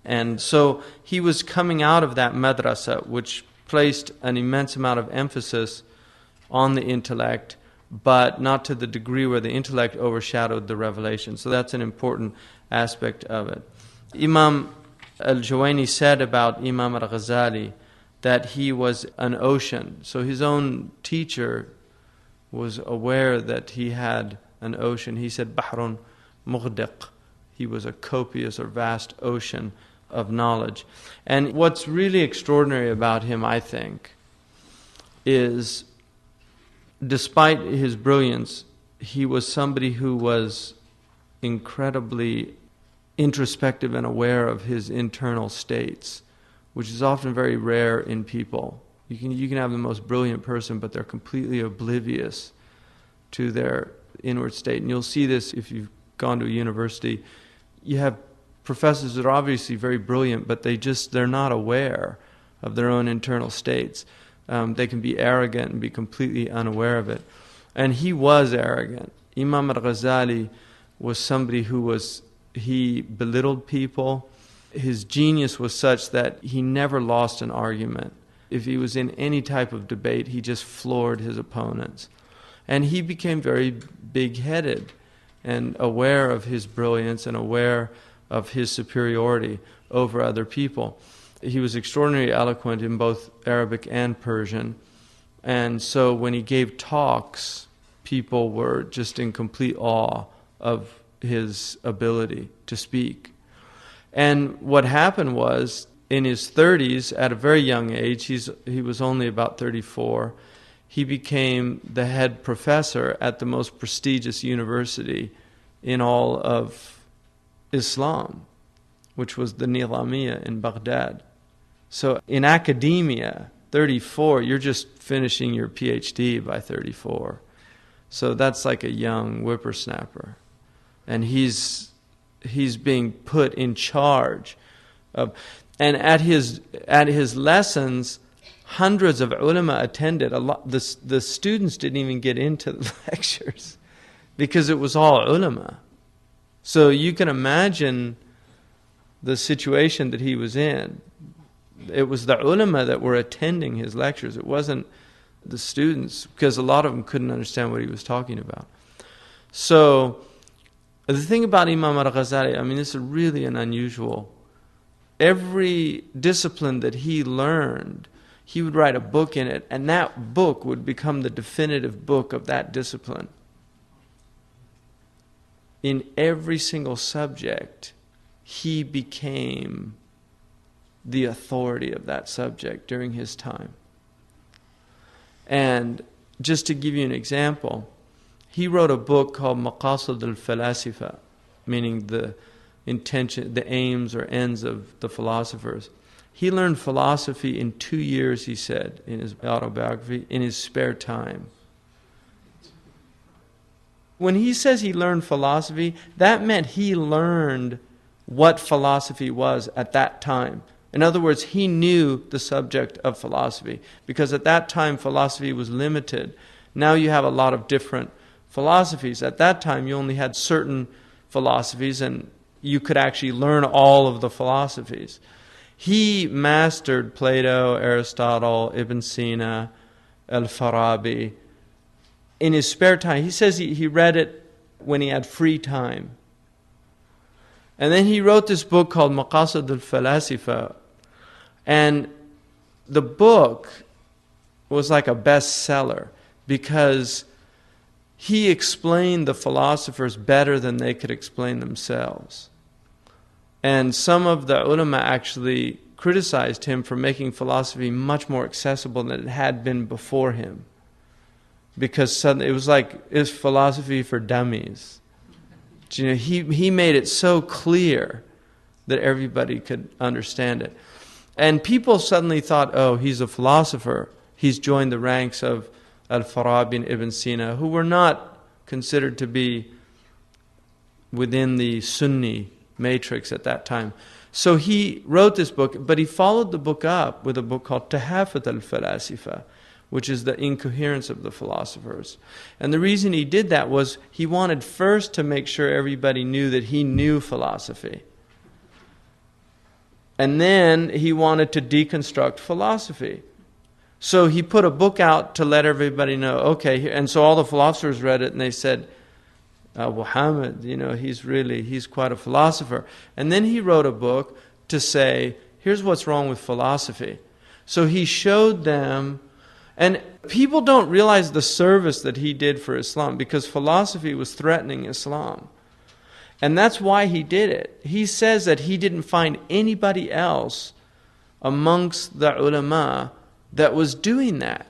And so he was coming out of that madrasa, which placed an immense amount of emphasis on the intellect, but not to the degree where the intellect overshadowed the revelation. So that's an important aspect of it. Imam al-Juwayni said about Imam al-Ghazali that he was an ocean. So his own teacher was aware that he had an ocean. He said, Bahrun Mughdiq. He was a copious or vast ocean of knowledge. And what's really extraordinary about him, I think, is despite his brilliance, he was somebody who was incredibly introspective and aware of his internal states, which is often very rare in people. You can have the most brilliant person, but they're completely oblivious to their inward state. And you'll see this if you've gone to a university. You have professors that are obviously very brilliant, but they're not aware of their own internal states. They can be arrogant and be completely unaware of it. And he was arrogant. Imam al-Ghazali was somebody he belittled people. His genius was such that he never lost an argument. If he was in any type of debate, he just floored his opponents. And he became very big-headed and aware of his brilliance and aware of his superiority over other people. He was extraordinarily eloquent in both Arabic and Persian. And so when he gave talks, people were just in complete awe of his ability to speak. And what happened was, in his 30s, at a very young age, he was only about 34, he became the head professor at the most prestigious university in all of Islam, which was the Nizamiya in Baghdad. So in academia, 34, you're just finishing your PhD by 34. So that's like a young whippersnapper. And he's being put in charge of, and at his lessons, hundreds of ulama attended. The students didn't even get into the lectures because it was all ulama. So you can imagine the situation that he was in. It was the ulama that were attending his lectures. It wasn't the students, because a lot of them couldn't understand what he was talking about. So the thing about Imam al-Ghazali, I mean, this is really an unusual. Every discipline that he learned, he would write a book in it, and that book would become the definitive book of that discipline. In every single subject, he became the authority of that subject during his time. And just to give you an example, he wrote a book called Maqasid al-Falasifa, meaning the intention, the aims or ends of the philosophers. He learned philosophy in 2 years, he said, in his autobiography, in his spare time. When he says he learned philosophy, that meant he learned what philosophy was at that time. In other words, he knew the subject of philosophy, because at that time philosophy was limited. Now you have a lot of different philosophies. At that time you only had certain philosophies, and you could actually learn all of the philosophies. He mastered Plato, Aristotle, Ibn Sina, Al-Farabi in his spare time. He says he read it when he had free time. And then he wrote this book called Maqasid al-Falasifa. And the book was like a bestseller because he explained the philosophers better than they could explain themselves. And some of the ulama actually criticized him for making philosophy much more accessible than it had been before him. Because suddenly it was philosophy for dummies. You know, he made it so clear that everybody could understand it. And people suddenly thought, oh, he's a philosopher. He's joined the ranks of Al-Farabi and Ibn Sina, who were not considered to be within the Sunni matrix at that time. So he wrote this book, but he followed the book up with a book called Tahafut al-Falasifa, which is the incoherence of the philosophers. And the reason he did that was he wanted first to make sure everybody knew that he knew philosophy. And then he wanted to deconstruct philosophy. So he put a book out to let everybody know, okay, and so all the philosophers read it and they said, Muhammad, he's quite a philosopher. And then he wrote a book to say, here's what's wrong with philosophy. So he showed them, and people don't realize the service that he did for Islam, because philosophy was threatening Islam. And that's why he did it. He says that he didn't find anybody else amongst the ulama that was doing that.